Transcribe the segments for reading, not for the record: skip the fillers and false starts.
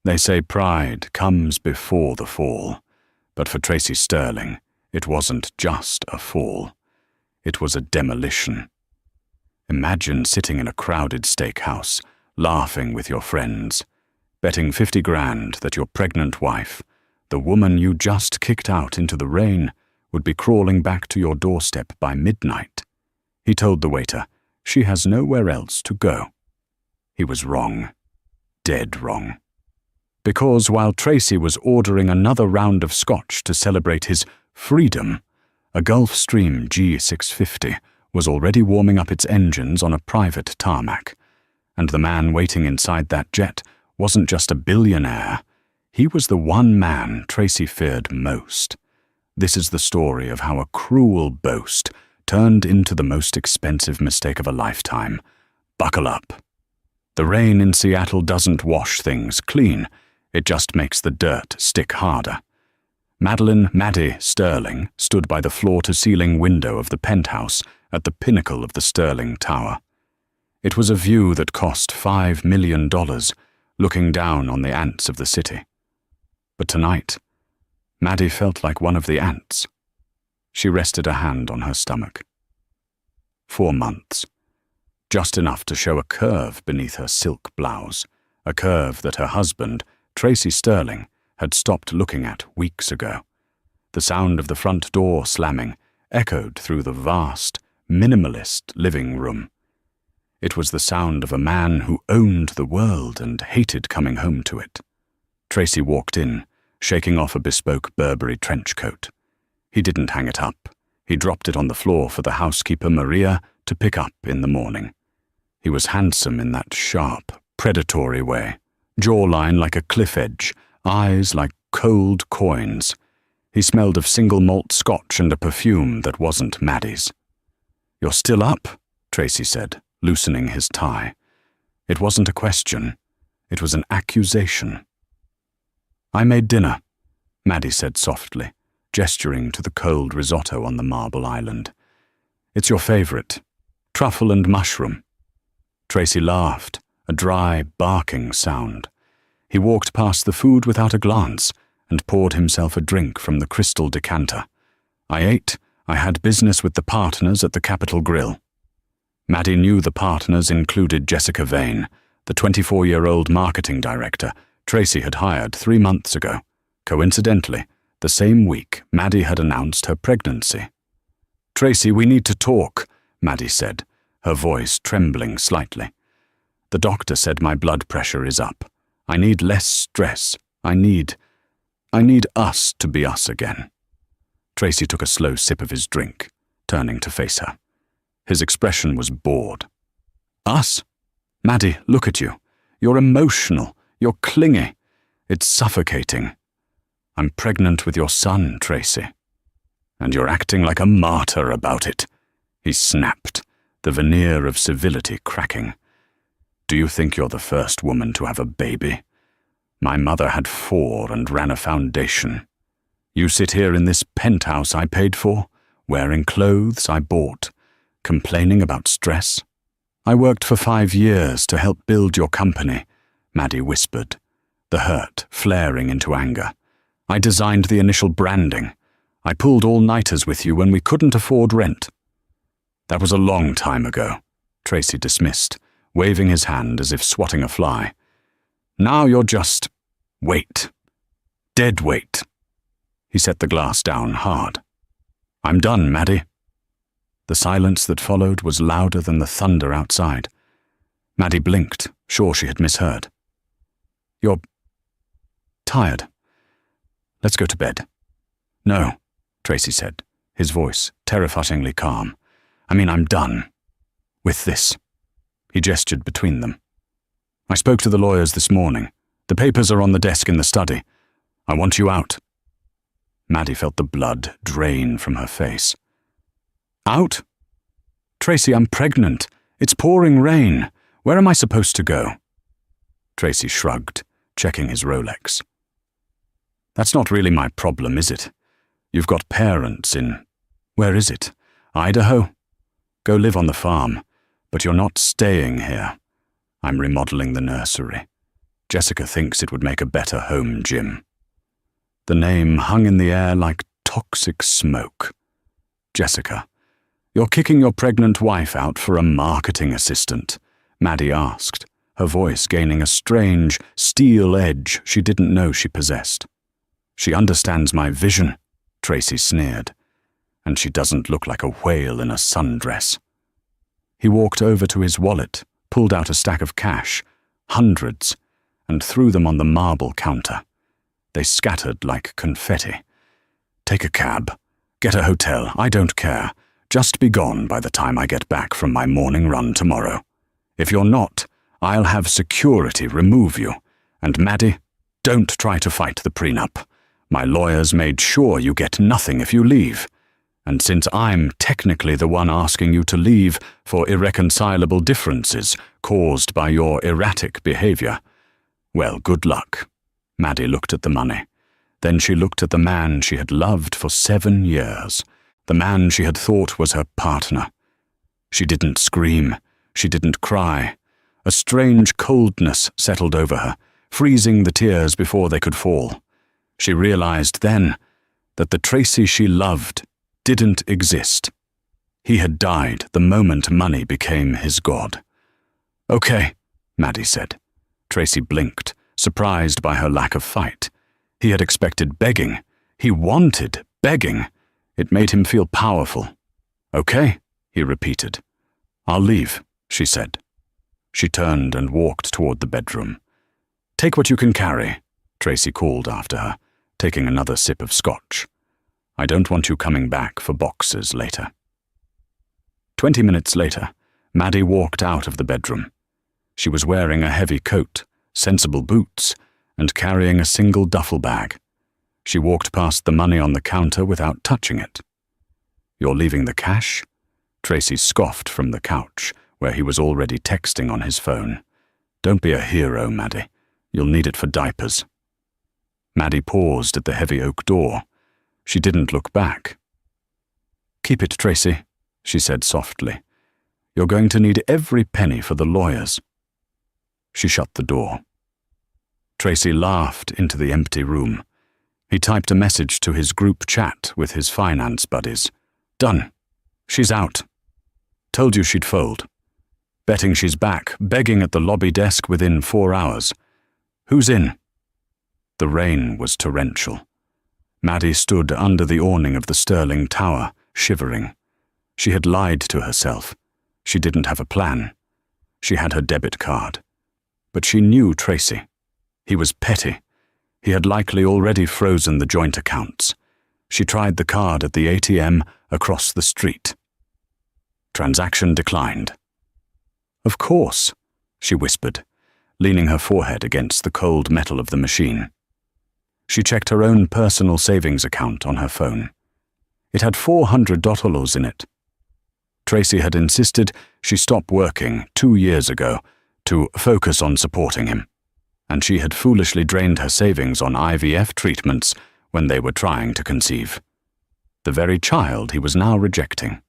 They say pride comes before the fall, but for Tracy Sterling, it wasn't just a fall. It was a demolition. Imagine sitting in a crowded steakhouse, laughing with your friends, betting 50 grand that your pregnant wife, the woman you just kicked out into the rain, would be crawling back to your doorstep by midnight. He told the waiter, she has nowhere else to go. He was wrong. Dead wrong. Because while Tracy was ordering another round of scotch to celebrate his freedom, a Gulfstream G650 was already warming up its engines on a private tarmac, and the man waiting inside that jet wasn't just a billionaire. He was the one man Tracy feared most. This is the story of how a cruel boast turned into the most expensive mistake of a lifetime. Buckle up. The rain in Seattle doesn't wash things clean. It just makes the dirt stick harder. Maddie Sterling stood by the floor-to-ceiling window of the penthouse at the pinnacle of the Sterling Tower. It was a view that cost $5 million, looking down on the ants of the city. But tonight, Maddie felt like one of the ants. She rested a hand on her stomach. 4 months. Just enough to show a curve beneath her silk blouse, a curve that her husband, Tracy Sterling, had stopped looking at weeks ago. The sound of the front door slamming echoed through the vast, minimalist living room. It was the sound of a man who owned the world and hated coming home to it. Tracy walked in, shaking off a bespoke Burberry trench coat. He didn't hang it up. He dropped it on the floor for the housekeeper Maria to pick up in the morning. He was handsome in that sharp, predatory way, jawline like a cliff edge, eyes like cold coins. He smelled of single malt scotch and a perfume that wasn't Maddie's. "You're still up?" Tracy said, loosening his tie. It wasn't a question. It was an accusation. "I made dinner," Maddie said softly, gesturing to the cold risotto on the marble island. "It's your favorite. Truffle and mushroom." Tracy laughed, a dry, barking sound. He walked past the food without a glance and poured himself a drink from the crystal decanter. "I ate. I had business with the partners at the Capitol Grill." Maddie knew the partners included Jessica Vane, the 24-year-old marketing director Tracy had hired 3 months ago. Coincidentally, the same week Maddie had announced her pregnancy. "Tracy, we need to talk," Maddie said, her voice trembling slightly. "The doctor said my blood pressure is up. I need less stress. I need us to be us again." Tracy took a slow sip of his drink, turning to face her. His expression was bored. "Us? Maddie, look at you. You're emotional. You're clingy. It's suffocating. I'm pregnant with your son, Tracy. And you're acting like a martyr about it," he snapped, the veneer of civility cracking. "Do you think you're the first woman to have a baby? My mother had 4 and ran a foundation. You sit here in this penthouse I paid for, wearing clothes I bought, complaining about stress." "I worked for 5 years to help build your company," Maddie whispered, the hurt flaring into anger. "I designed the initial branding. I pulled all-nighters with you when we couldn't afford rent." "That was a long time ago," Tracy dismissed, waving his hand as if swatting a fly. "Now you're just weight. Dead weight." He set the glass down hard. "I'm done, Maddie." The silence that followed was louder than the thunder outside. Maddie blinked, sure she had misheard. "You're tired. Let's go to bed." "No," Tracy said, his voice terrifyingly calm. I'm done. With this." He gestured between them. "I spoke to the lawyers this morning. The papers are on the desk in the study. I want you out." Maddie felt the blood drain from her face. "Out? Tracy, I'm pregnant. It's pouring rain. Where am I supposed to go?" Tracy shrugged, checking his Rolex. "That's not really my problem, is it? You've got parents in... Where is it? Idaho? Go live on the farm, but you're not staying here. I'm remodeling the nursery. Jessica thinks it would make a better home gym. The name hung in the air like toxic smoke. Jessica, you're kicking your pregnant wife out for a marketing assistant, Maddie asked, her voice gaining a strange, steel edge she didn't know she possessed. She understands my vision, Tracy sneered, and she doesn't look like a whale in a sundress. He walked over to his wallet, pulled out a stack of cash, hundreds, and threw them on the marble counter. They scattered like confetti. Take a cab. Get a hotel. I don't care. Just be gone by the time I get back from my morning run tomorrow. If you're not, I'll have security remove you. And Maddie, don't try to fight the prenup. My lawyers made sure you get nothing if you leave. And since I'm technically the one asking you to leave for irreconcilable differences caused by your erratic behavior, well, good luck. Maddie looked at the money. Then she looked at the man she had loved for 7 years, the man she had thought was her partner. She didn't scream. She didn't cry. A strange coldness settled over her, freezing the tears before they could fall. She realized then that the Tracy she loved didn't exist. He had died the moment money became his god. Okay, Maddie said. Tracy blinked, surprised by her lack of fight. He had expected begging. He wanted begging. It made him feel powerful. Okay, he repeated. I'll leave, she said. She turned and walked toward the bedroom. Take what you can carry, Tracy called after her, taking another sip of scotch. I don't want you coming back for boxes later. 20 minutes later, Maddie walked out of the bedroom. She was wearing a heavy coat, sensible boots, and carrying a single duffel bag. She walked past the money on the counter without touching it. You're leaving the cash? Tracy scoffed from the couch, where he was already texting on his phone. Don't be a hero, Maddie. You'll need it for diapers. Maddie paused at the heavy oak door. She didn't look back. Keep it, Tracy, she said softly. You're going to need every penny for the lawyers. She shut the door. Tracy laughed into the empty room. He typed a message to his group chat with his finance buddies. Done. She's out. Told you she'd fold. Betting she's back, begging at the lobby desk within 4 hours. Who's in? The rain was torrential. Maddie stood under the awning of the Sterling Tower, shivering. She had lied to herself. She didn't have a plan. She had her debit card. But she knew Tracy. He was petty. He had likely already frozen the joint accounts. She tried the card at the ATM across the street. Transaction declined. Of course, she whispered, leaning her forehead against the cold metal of the machine. She checked her own personal savings account on her phone. It had $400 in it. Tracy had insisted she stop working 2 years ago to focus on supporting him, and she had foolishly drained her savings on IVF treatments when they were trying to conceive. The very child he was now rejecting.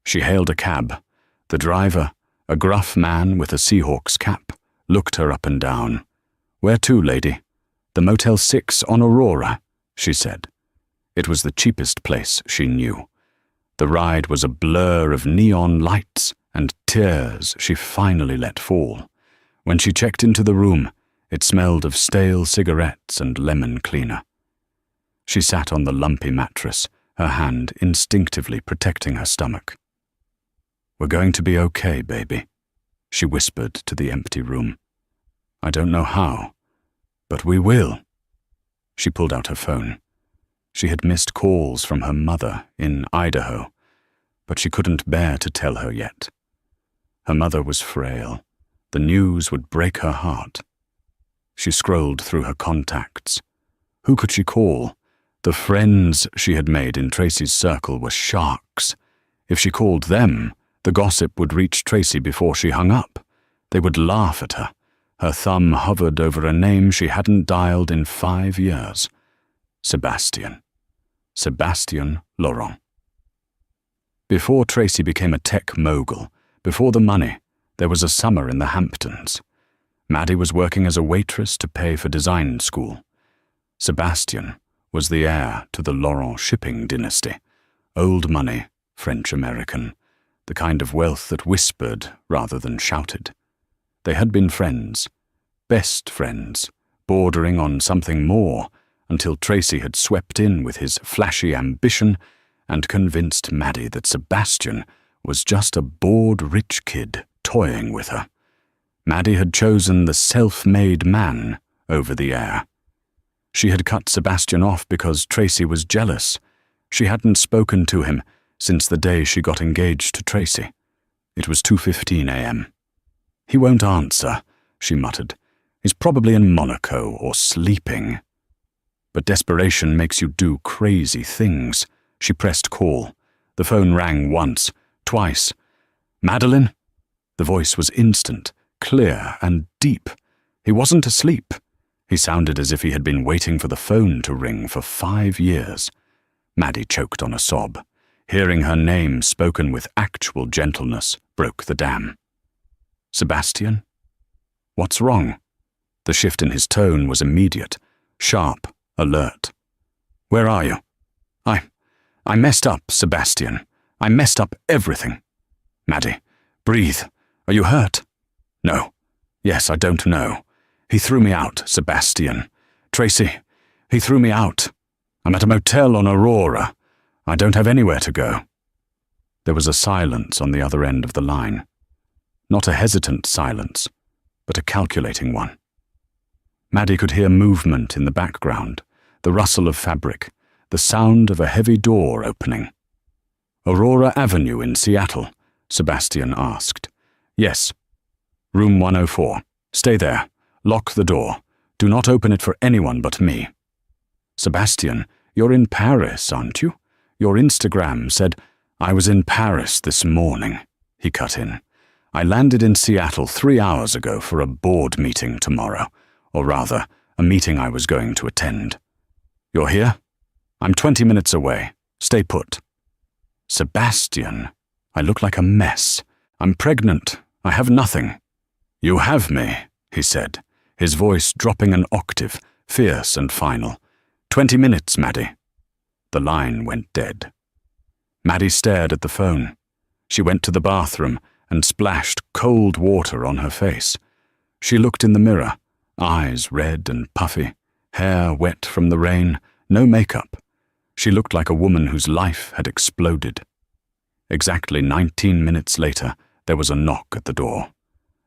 She hailed a cab. The driver, a gruff man with a Seahawks cap, looked her up and down. Where to, lady? The Motel 6 on Aurora, she said. It was the cheapest place she knew. The ride was a blur of neon lights and tears she finally let fall. When she checked into the room, it smelled of stale cigarettes and lemon cleaner. She sat on the lumpy mattress, her hand instinctively protecting her stomach. We're going to be okay, baby, she whispered to the empty room. I don't know how, but we will. She pulled out her phone. She had missed calls from her mother in Idaho, but she couldn't bear to tell her yet. Her mother was frail. The news would break her heart. She scrolled through her contacts. Who could she call? The friends she had made in Tracy's circle were sharks. If she called them, the gossip would reach Tracy before she hung up. They would laugh at her. Her thumb hovered over a name she hadn't dialed in 5 years. Sebastian. Sebastian Laurent. Before Tracy became a tech mogul, before the money, there was a summer in the Hamptons. Maddie was working as a waitress to pay for design school. Sebastian was the heir to the Laurent shipping dynasty. Old money, French-American, the kind of wealth that whispered rather than shouted. They had been friends, best friends, bordering on something more, until Tracy had swept in with his flashy ambition and convinced Maddie that Sebastian was just a bored rich kid toying with her. Maddie had chosen the self-made man over the heir. She had cut Sebastian off because Tracy was jealous. She hadn't spoken to him since the day she got engaged to Tracy. It was 2:15 a.m. "He won't answer," she muttered. "He's probably in Monaco or sleeping." But desperation makes you do crazy things. She pressed call. The phone rang once, twice. "Madeline?" The voice was instant, clear and deep. He wasn't asleep. He sounded as if he had been waiting for the phone to ring for 5 years. Maddie choked on a sob. Hearing her name spoken with actual gentleness broke the dam. "Sebastian? What's wrong?" The shift in his tone was immediate, sharp, alert. "Where are you?" I messed up, Sebastian. I messed up everything." "Maddie, breathe. Are you hurt?" "No. Yes, I don't know. He threw me out, Sebastian. Tracy, he threw me out. I'm at a motel on Aurora. I don't have anywhere to go." There was a silence on the other end of the line. Not a hesitant silence, but a calculating one. Maddie could hear movement in the background, the rustle of fabric, the sound of a heavy door opening. "Aurora Avenue in Seattle?" Sebastian asked. "Yes. Room 104. Stay there. Lock the door. Do not open it for anyone but me." "Sebastian, you're in Paris, aren't you? Your Instagram said—" "I was in Paris this morning," he cut in. "I landed in Seattle 3 hours ago for a board meeting tomorrow, or rather, a meeting I was going to attend. You're here? I'm 20 minutes away. Stay put." "Sebastian, I look like a mess. I'm pregnant. I have nothing." "You have me," he said, his voice dropping an octave, fierce and final. 20 minutes, Maddie." The line went dead. Maddie stared at the phone. She went to the bathroom and splashed cold water on her face. She looked in the mirror, eyes red and puffy, hair wet from the rain, no makeup. She looked like a woman whose life had exploded. Exactly 19 minutes later, there was a knock at the door.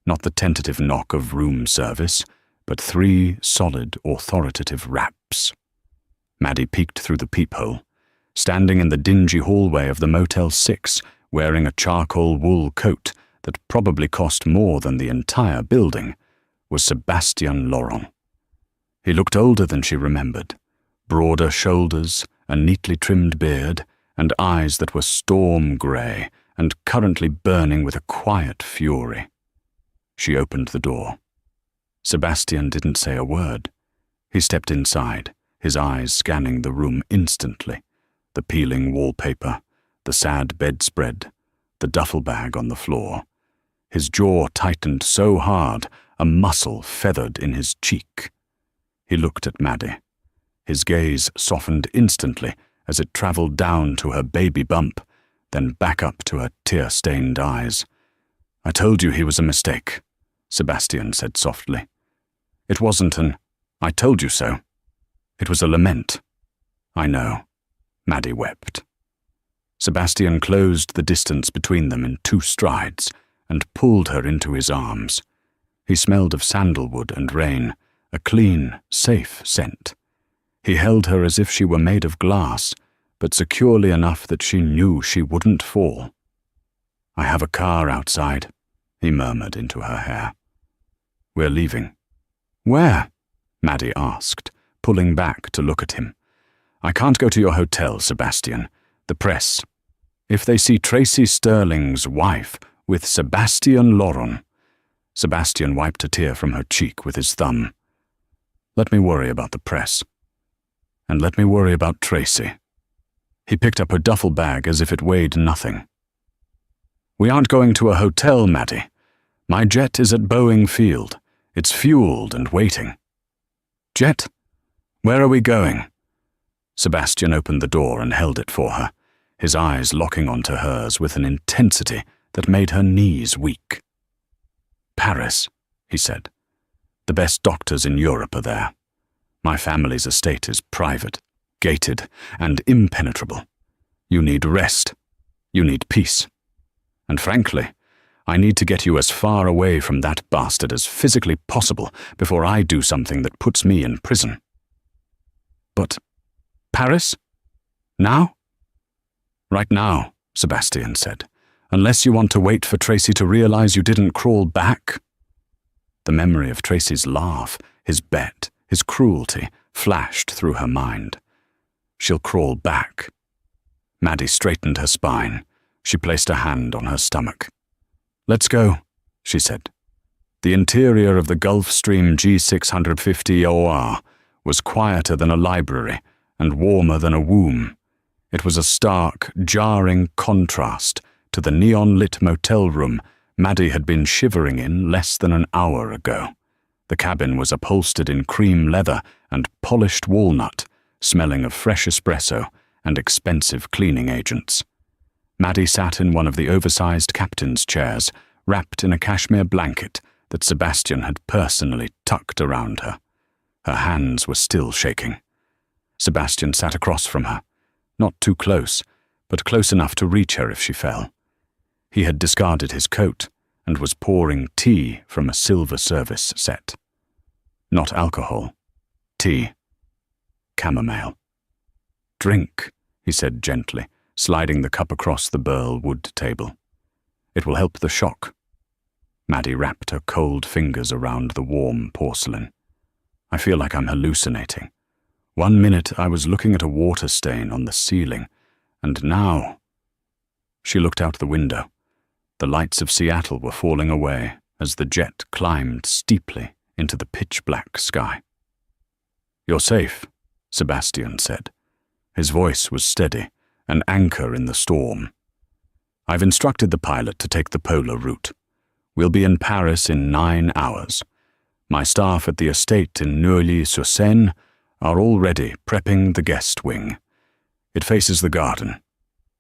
Not the tentative knock of room service, but 3 solid, authoritative raps. Maddie peeked through the peephole. Standing in the dingy hallway of the Motel 6, wearing a charcoal wool coat that probably cost more than the entire building, was Sebastian Laurent. He looked older than she remembered, broader shoulders, a neatly trimmed beard, and eyes that were storm grey and currently burning with a quiet fury. She opened the door. Sebastian didn't say a word. He stepped inside, his eyes scanning the room instantly. The peeling wallpaper, the sad bedspread, the duffel bag on the floor. His jaw tightened so hard, a muscle feathered in his cheek. He looked at Maddie. His gaze softened instantly as it traveled down to her baby bump, then back up to her tear-stained eyes. "I told you he was a mistake," Sebastian said softly. "It wasn't an 'I told you so.' It was a lament." "I know." Maddie wept. Sebastian closed the distance between them in 2 strides and pulled her into his arms. He smelled of sandalwood and rain, a clean, safe scent. He held her as if she were made of glass, but securely enough that she knew she wouldn't fall. "I have a car outside," he murmured into her hair. "We're leaving." "Where?" Maddie asked, pulling back to look at him. "I can't go to your hotel, Sebastian. The press. If they see Tracy Sterling's wife with Sebastian Laurent." Sebastian wiped a tear from her cheek with his thumb. "Let me worry about the press. And let me worry about Tracy." He picked up her duffel bag as if it weighed nothing. "We aren't going to a hotel, Maddie. My jet is at Boeing Field. It's fueled and waiting. Jet, where are we going? Sebastian opened the door and held it for her, his eyes locking onto hers with an intensity that made her knees weak. Paris, he said. The best doctors in Europe are there. My family's estate is private, gated, and impenetrable. You need rest. You need peace. And frankly, I need to get you as far away from that bastard as physically possible before I do something that puts me in prison. But Paris? Now? Right now, Sebastian said, unless you want to wait for Tracy to realize you didn't crawl back. The memory of Tracy's laugh, his bet, his cruelty flashed through her mind. She'll crawl back. Maddie straightened her spine. She placed a hand on her stomach. Let's go, she said. The interior of the Gulfstream G650 OR was quieter than a library and warmer than a womb. It was a stark, jarring contrast to the neon-lit motel room Maddie had been shivering in less than an hour ago. The cabin was upholstered in cream leather and polished walnut, smelling of fresh espresso and expensive cleaning agents. Maddie sat in one of the oversized captain's chairs, wrapped in a cashmere blanket that Sebastian had personally tucked around her. Her hands were still shaking. Sebastian sat across from her, not too close, but close enough to reach her if she fell. He had discarded his coat and was pouring tea from a silver service set. Not alcohol. Tea. Chamomile. Drink, he said gently, sliding the cup across the burl wood table. It will help the shock. Maddie wrapped her cold fingers around the warm porcelain. I feel like I'm hallucinating. 1 minute I was looking at a water stain on the ceiling, and now... She looked out the window. The lights of Seattle were falling away as the jet climbed steeply into the pitch-black sky. You're safe, Sebastian said. His voice was steady, an anchor in the storm. I've instructed the pilot to take the polar route. We'll be in Paris in 9 hours. My staff at the estate in Neuilly-sur-Seine are already prepping the guest wing. It faces the garden.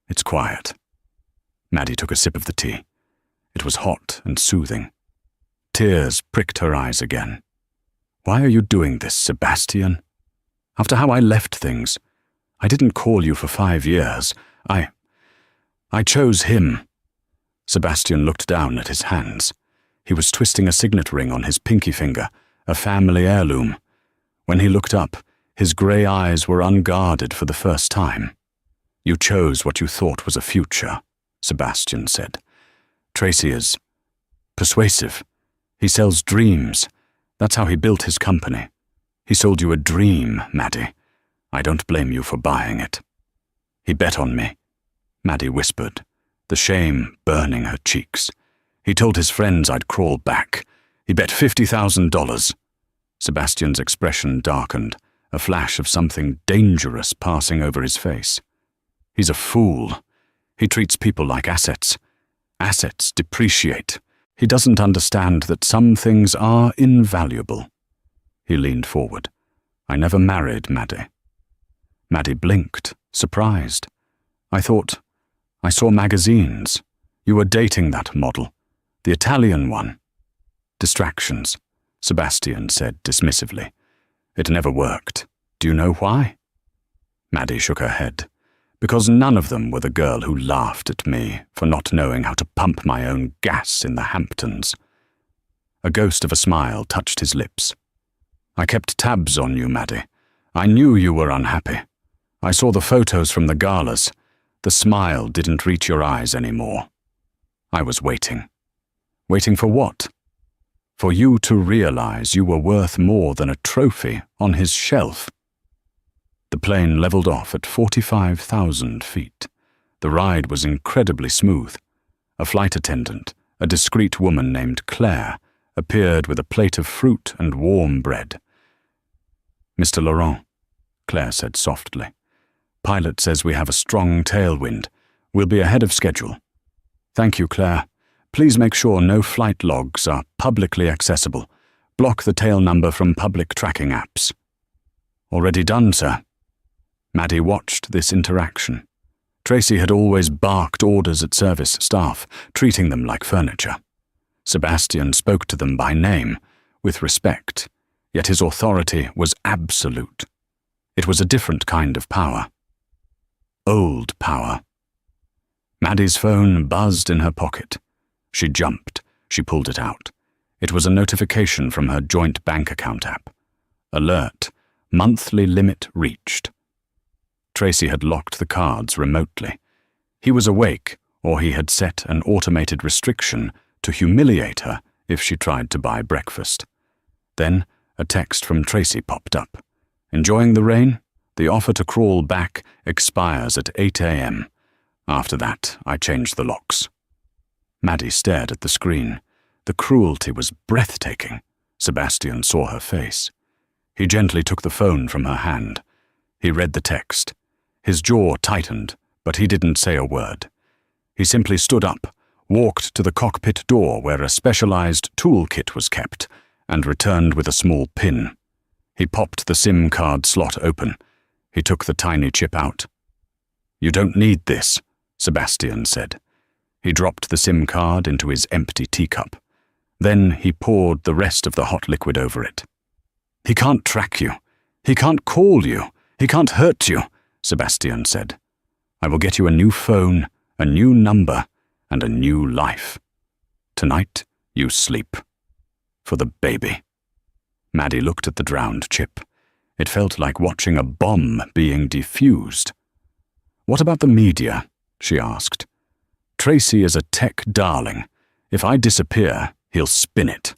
It's quiet. Maddie took a sip of the tea. It was hot and soothing. Tears pricked her eyes again. Why are you doing this, Sebastian? After how I left things, I didn't call you for 5 years. I chose him. Sebastian looked down at his hands. He was twisting a signet ring on his pinky finger, a family heirloom. When he looked up, his grey eyes were unguarded for the first time. You chose what you thought was a future, Sebastian said. Tracy is persuasive. He sells dreams. That's how he built his company. He sold you a dream, Maddie. I don't blame you for buying it. He bet on me, Maddie whispered, the shame burning her cheeks. He told his friends I'd crawl back. He bet $50,000. Sebastian's expression darkened, a flash of something dangerous passing over his face. He's a fool. He treats people like assets. Assets depreciate. He doesn't understand that some things are invaluable. He leaned forward. I never married Maddie. Maddie blinked, surprised. I saw magazines. You were dating that model, the Italian one. Distractions, Sebastian said dismissively. It never worked. Do you know why? Maddie shook her head. Because none of them were the girl who laughed at me for not knowing how to pump my own gas in the Hamptons. A ghost of a smile touched his lips. I kept tabs on you, Maddie. I knew you were unhappy. I saw the photos from the galas. The smile didn't reach your eyes anymore. I was waiting. Waiting for what? For you to realize you were worth more than a trophy on his shelf. The plane leveled off at 45,000 feet. The ride was incredibly smooth. A flight attendant, a discreet woman named Clara, appeared with a plate of fruit and warm bread. Mr. Laurent, Claire said softly. Pilot says we have a strong tailwind. We'll be ahead of schedule. Thank you, Claire. Please make sure no flight logs are publicly accessible. Block the tail number from public tracking apps. Already done, sir. Maddie watched this interaction. Tracy had always barked orders at service staff, treating them like furniture. Sebastian spoke to them by name, with respect, yet his authority was absolute. It was a different kind of power. Old power. Maddie's phone buzzed in her pocket. She jumped. She pulled it out. It was a notification from her joint bank account app. Alert. Monthly limit reached. Tracy had locked the cards remotely. He was awake, or he had set an automated restriction to humiliate her if she tried to buy breakfast. Then a text from Tracy popped up. Enjoying the rain? The offer to crawl back expires at 8 a.m. After that, I change the locks. Maddie stared at the screen. The cruelty was breathtaking. Sebastian saw her face. He gently took the phone from her hand. He read the text. His jaw tightened, but he didn't say a word. He simply stood up, walked to the cockpit door where a specialized toolkit was kept, and returned with a small pin. He popped the SIM card slot open. He took the tiny chip out. "You don't need this," Sebastian said. He dropped the SIM card into his empty teacup. Then he poured the rest of the hot liquid over it. "He can't track you. He can't call you. He can't hurt you," Sebastian said. "I will get you a new phone, a new number, and a new life. Tonight, you sleep. For the baby." Maddie looked at the drowned chip. It felt like watching a bomb being defused. "What about the media?" she asked. "Tracy is a tech darling. If I disappear, he'll spin it.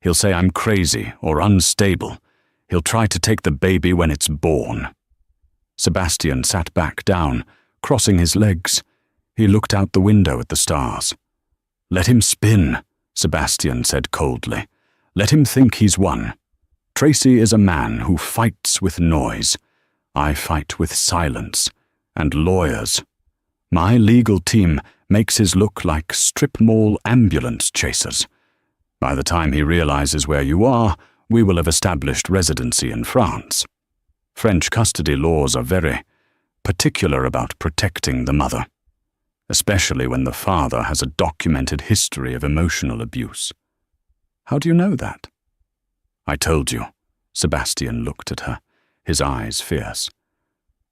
He'll say I'm crazy or unstable. He'll try to take the baby when it's born." Sebastian sat back down, crossing his legs. He looked out the window at the stars. "Let him spin," Sebastian said coldly. "Let him think he's won. Tracy is a man who fights with noise. I fight with silence and lawyers. My legal team makes his look like strip mall ambulance chasers. By the time he realizes where you are, we will have established residency in France. French custody laws are very particular about protecting the mother, especially when the father has a documented history of emotional abuse." "How do you know that?" "I told you." Sebastian looked at her, his eyes fierce.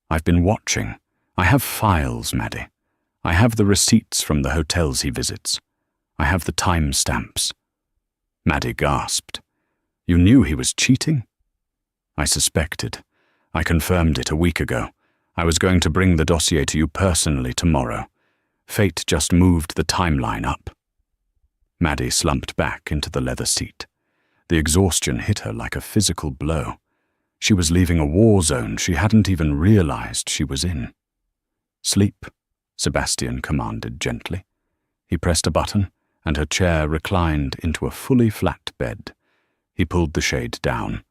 "I've been watching. I have files, Maddie. I have the receipts from the hotels he visits. I have the time stamps." Maddie gasped. "You knew he was cheating?" "I suspected. I confirmed it a week ago. I was going to bring the dossier to you personally tomorrow. Fate just moved the timeline up." Maddie slumped back into the leather seat. The exhaustion hit her like a physical blow. She was leaving a war zone she hadn't even realized she was in. "Sleep," Sebastian commanded gently. He pressed a button, and her chair reclined into a fully flat bed. He pulled the shade down.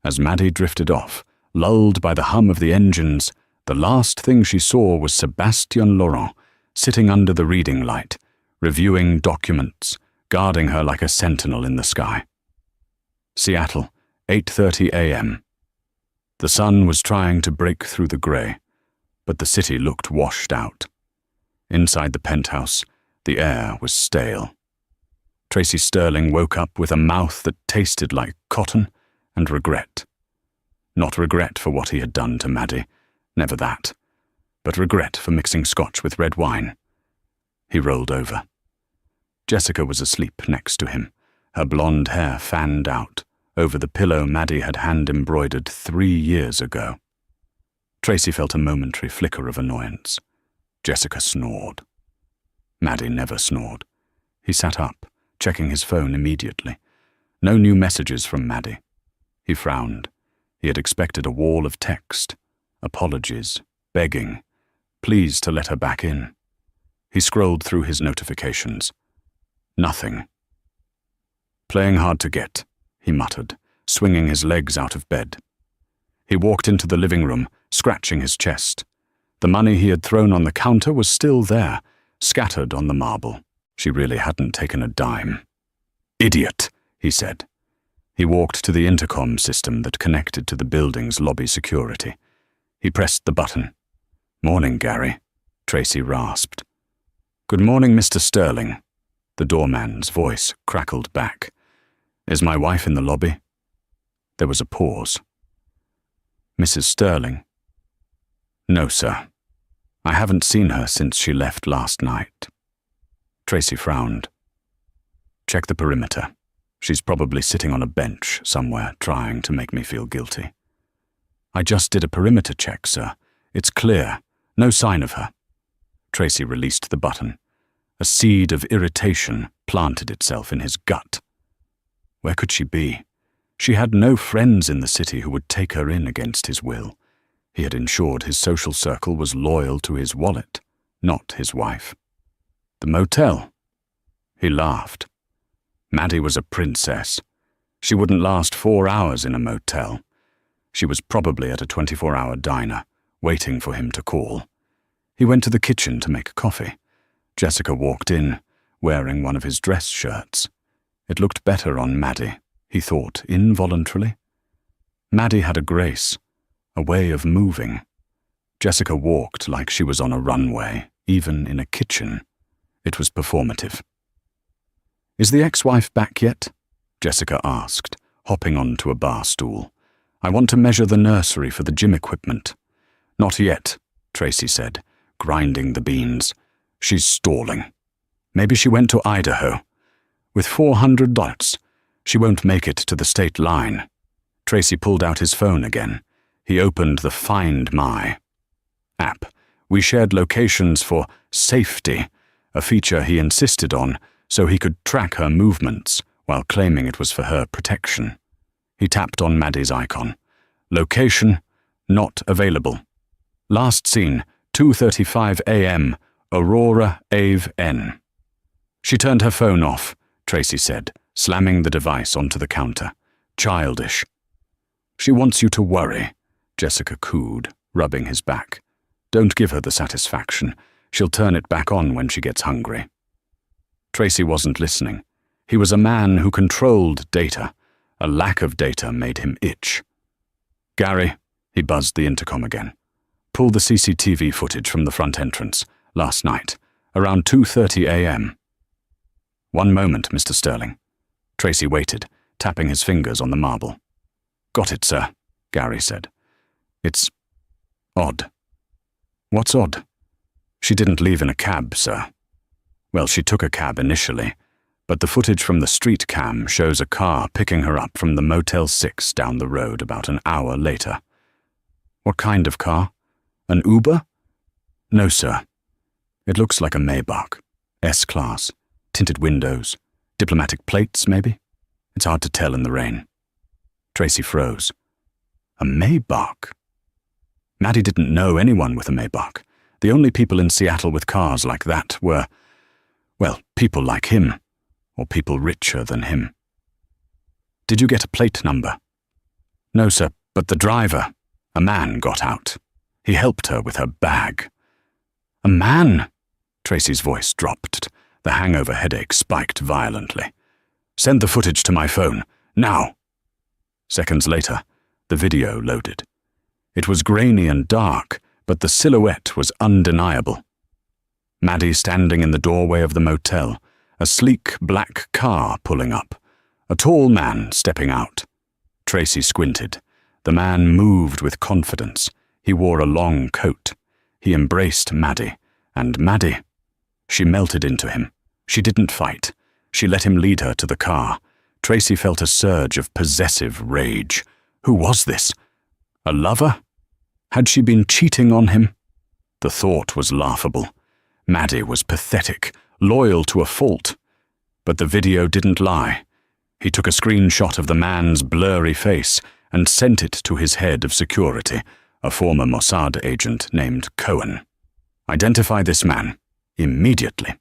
As Maddie drifted off, lulled by the hum of the engines, the last thing she saw was Sebastian Laurent sitting under the reading light, reviewing documents, guarding her like a sentinel in the sky. Seattle, 8:30 a.m. The sun was trying to break through the grey, but the city looked washed out. Inside the penthouse, the air was stale. Tracy Sterling woke up with a mouth that tasted like cotton and regret. Not regret for what he had done to Maddie, never that, but regret for mixing scotch with red wine. He rolled over. Jessica was asleep next to him, her blonde hair fanned out over the pillow Maddie had hand-embroidered 3 years ago. Tracy felt a momentary flicker of annoyance. Jessica snored. Maddie never snored. He sat up, checking his phone immediately. No new messages from Maddie. He frowned. He had expected a wall of text, apologies, begging, pleas to let her back in. He scrolled through his notifications. Nothing. "Playing hard to get," he muttered, swinging his legs out of bed. He walked into the living room, scratching his chest. The money he had thrown on the counter was still there, scattered on the marble. She really hadn't taken a dime. "Idiot," he said. He walked to the intercom system that connected to the building's lobby security. He pressed the button. "Morning, Gary," Tracy rasped. "Good morning, Mr. Sterling," the doorman's voice crackled back. "Is my wife in the lobby?" There was a pause. "Mrs. Sterling?" "No, sir. I haven't seen her since she left last night." Tracy frowned. "Check the perimeter. She's probably sitting on a bench somewhere trying to make me feel guilty." "I just did a perimeter check, sir. It's clear. No sign of her." Tracy released the button. A seed of irritation planted itself in his gut. Where could she be? She had no friends in the city who would take her in against his will. He had ensured his social circle was loyal to his wallet, not his wife. The motel. He laughed. Maddie was a princess. She wouldn't last 4 hours in a motel. She was probably at a 24-hour diner, waiting for him to call. He went to the kitchen to make coffee. Jessica walked in, wearing one of his dress shirts. It looked better on Maddie, he thought involuntarily. Maddie had a grace, a way of moving. Jessica walked like she was on a runway, even in a kitchen. It was performative. "Is the ex-wife back yet?" Jessica asked, hopping onto a bar stool. "I want to measure the nursery for the gym equipment." "Not yet," Tracy said, grinding the beans. "She's stalling. Maybe she went to Idaho. With $400, she won't make it to the state line." Tracy pulled out his phone again. He opened the Find My app. We shared locations for safety, a feature he insisted on so he could track her movements while claiming it was for her protection. He tapped on Maddie's icon. "Location, not available. Last seen, 2:35 a.m., Aurora Ave N." She turned her phone off, Tracy said, slamming the device onto the counter. "Childish." "She wants you to worry," Jessica cooed, rubbing his back. "Don't give her the satisfaction. She'll turn it back on when she gets hungry." Tracy wasn't listening. He was a man who controlled data. A lack of data made him itch. "Gary," he buzzed the intercom again. "Pull the CCTV footage from the front entrance, last night, around 2:30 a.m. "One moment, Mr. Sterling." Tracy waited, tapping his fingers on the marble. "Got it, sir," Gary said. "It's odd." "What's odd?" "She didn't leave in a cab, sir." "Well, she took a cab initially, but the footage from the street cam shows a car picking her up from the Motel 6 down the road about an hour later." "What kind of car? An Uber?" "No, sir. It looks like a Maybach. S-Class. Tinted windows. Diplomatic plates, maybe? It's hard to tell in the rain." Tracy froze. A Maybach? Maddie didn't know anyone with a Maybach. The only people in Seattle with cars like that were, well, people like him, or people richer than him. "Did you get a plate number?" "No, sir, but the driver, a man, got out. He helped her with her bag." "A man?" Tracy's voice dropped. The hangover headache spiked violently. "Send the footage to my phone, now." Seconds later, the video loaded. It was grainy and dark, but the silhouette was undeniable. Maddie standing in the doorway of the motel, a sleek black car pulling up, a tall man stepping out. Tracy squinted. The man moved with confidence. He wore a long coat. He embraced Maddie, and Maddie, she melted into him. She didn't fight. She let him lead her to the car. Tracy felt a surge of possessive rage. Who was this? A lover? Had she been cheating on him? The thought was laughable. Maddie was pathetic, loyal to a fault. But the video didn't lie. He took a screenshot of the man's blurry face and sent it to his head of security, a former Mossad agent named Cohen. "Identify this man. Immediately."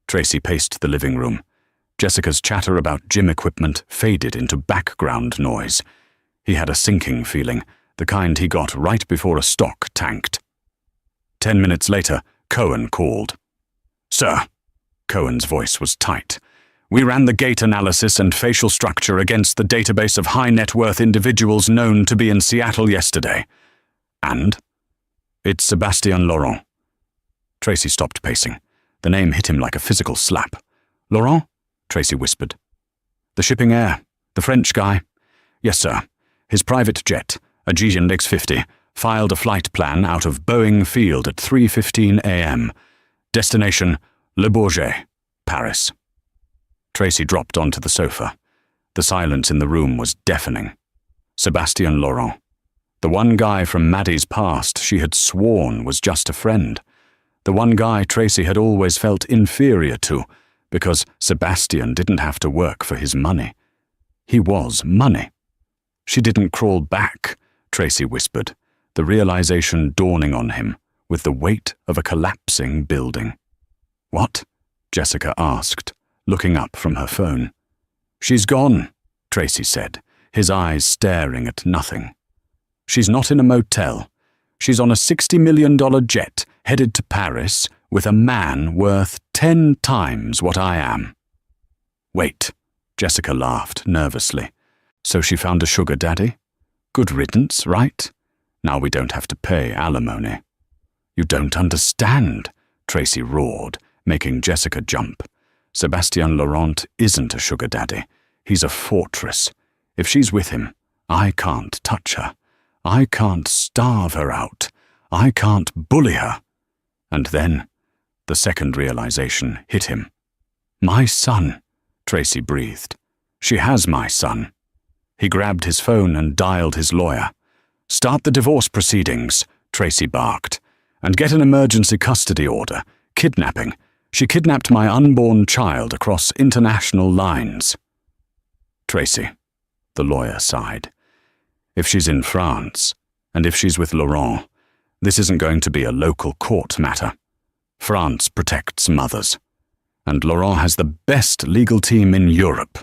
Tracy paced the living room. Jessica's chatter about gym equipment faded into background noise. He had a sinking feeling, the kind he got right before a stock tanked. 10 minutes later, Cohen called. "Sir." Cohen's voice was tight. We ran the gait analysis and facial structure against the database of high-net-worth individuals known to be in Seattle yesterday. And? It's Sebastien Laurent. Tracy stopped pacing. The name hit him like a physical slap. Laurent? Tracy whispered. The shipping heir. The French guy. Yes, sir. His private jet, a Gigan X-50, filed a flight plan out of Boeing Field at 3:15 a.m. Destination, Le Bourget, Paris. Tracy dropped onto the sofa. The silence in the room was deafening. Sebastien Laurent. The one guy from Maddie's past she had sworn was just a friend. The one guy Tracy had always felt inferior to, because Sebastien didn't have to work for his money. He was money. She didn't crawl back, Tracy whispered, the realization dawning on him with the weight of a collapsing building. What? Jessica asked, looking up from her phone. She's gone, Tracy said, his eyes staring at nothing. She's not in a motel. She's on a $60 million jet headed to Paris with a man worth 10 times what I am. Wait, Jessica laughed nervously. So she found a sugar daddy? Good riddance, right? Now we don't have to pay alimony. You don't understand, Tracy roared, making Jessica jump. Sebastien Laurent isn't a sugar daddy. He's a fortress. If she's with him, I can't touch her. I can't starve her out. I can't bully her. And then, the second realization hit him. My son, Tracy breathed. She has my son. He grabbed his phone and dialed his lawyer. Start the divorce proceedings, Tracy barked, and get an emergency custody order. Kidnapping. She kidnapped my unborn child across international lines. Tracy, the lawyer sighed. If she's in France, and if she's with Laurent, this isn't going to be a local court matter. France protects mothers. And Laurent has the best legal team in Europe.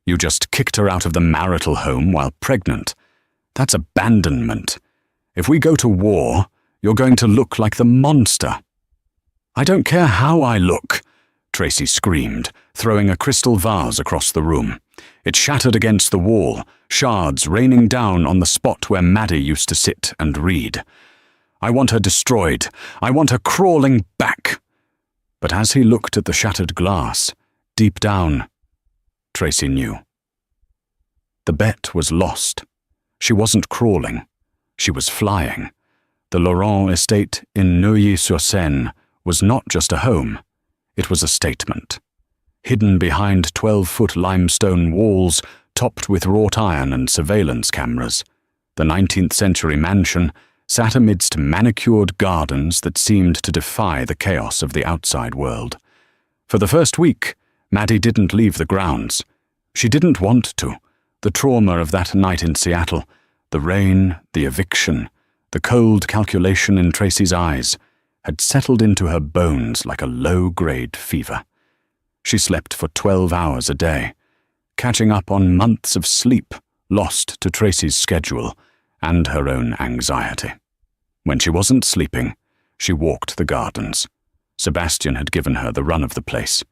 You just kicked her out of the marital home while pregnant. That's abandonment. If we go to war, you're going to look like the monster. I don't care how I look, Tracy screamed, throwing a crystal vase across the room. It shattered against the wall, shards raining down on the spot where Maddie used to sit and read. I want her destroyed. I want her crawling back. But as he looked at the shattered glass, deep down, Tracy knew. The bet was lost. She wasn't crawling. She was flying. The Laurent estate in Neuilly-sur-Seine was not just a home. It was a statement. Hidden behind 12-foot limestone walls topped with wrought iron and surveillance cameras, the 19th-century mansion sat amidst manicured gardens that seemed to defy the chaos of the outside world. For the first week, Maddie didn't leave the grounds. She didn't want to. The trauma of that night in Seattle, the rain, the eviction, the cold calculation in Tracy's eyes, had settled into her bones like a low-grade fever. She slept for 12 hours a day, catching up on months of sleep lost to Tracy's schedule and her own anxiety. When she wasn't sleeping, she walked the gardens. Sebastien had given her the run of the place.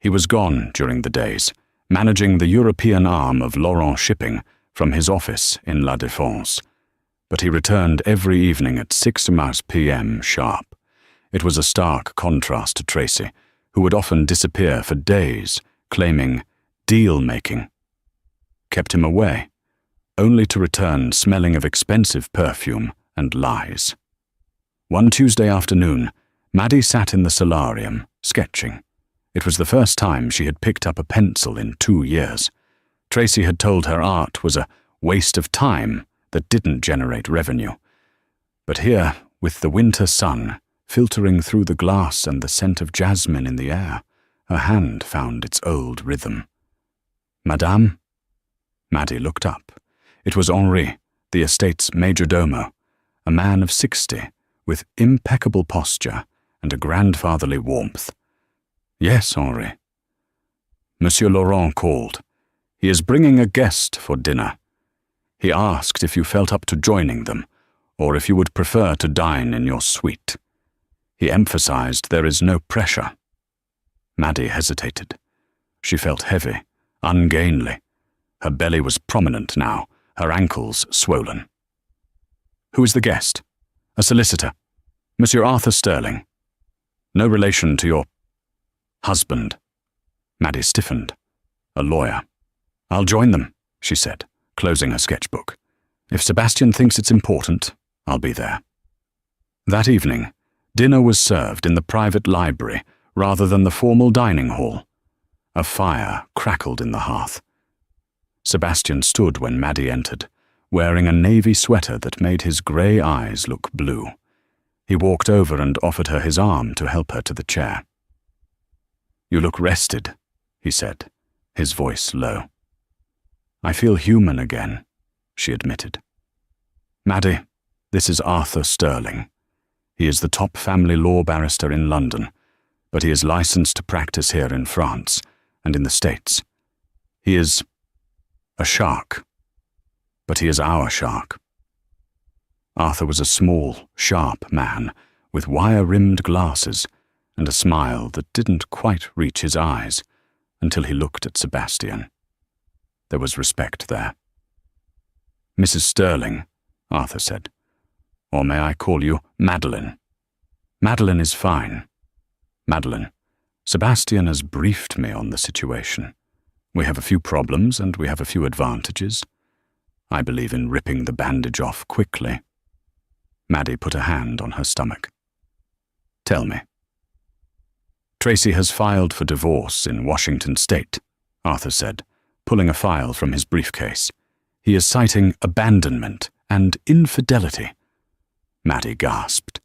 He was gone during the days, managing the European arm of Laurent Shipping from his office in La Défense. But he returned every evening at 6 p.m. sharp. It was a stark contrast to Tracy, who would often disappear for days, claiming deal-making. Kept him away, only to return smelling of expensive perfume and lies. One Tuesday afternoon, Maddie sat in the solarium, sketching. It was the first time she had picked up a pencil in 2 years. Tracy had told her art was a waste of time that didn't generate revenue. But here, with the winter sun filtering through the glass and the scent of jasmine in the air, her hand found its old rhythm. Madame? Maddie looked up. It was Henri, the estate's major domo, a man of 60, with impeccable posture and a grandfatherly warmth. Yes, Henri. Monsieur Laurent called. He is bringing a guest for dinner. He asked if you felt up to joining them, or if you would prefer to dine in your suite. He emphasized there is no pressure. Maddie hesitated. She felt heavy, ungainly. Her belly was prominent now, her ankles swollen. "Who is the guest?" "A solicitor. Monsieur Arthur Sterling." "No relation to your husband." Maddie stiffened. "A lawyer." "I'll join them," she said, closing her sketchbook. "If Sebastian thinks it's important, I'll be there." That evening, dinner was served in the private library rather than the formal dining hall. A fire crackled in the hearth. Sebastian stood when Maddie entered, wearing a navy sweater that made his grey eyes look blue. He walked over and offered her his arm to help her to the chair. "You look rested," he said, his voice low. "I feel human again," she admitted. "Maddie, this is Arthur Sterling. He is the top family law barrister in London, but he is licensed to practice here in France and in the States. He is a shark, but he is our shark." Arthur was a small, sharp man with wire-rimmed glasses and a smile that didn't quite reach his eyes until he looked at Sebastian. There was respect there. "Mrs. Sterling," Arthur said. "Or may I call you Madeline?" "Madeline is fine. Madeline, Sebastian has briefed me on the situation. We have a few problems and we have a few advantages. I believe in ripping the bandage off quickly." Maddie put a hand on her stomach. "Tell me." "Tracy has filed for divorce in Washington State," Arthur said, pulling a file from his briefcase. "He is citing abandonment and infidelity." Maddie gasped.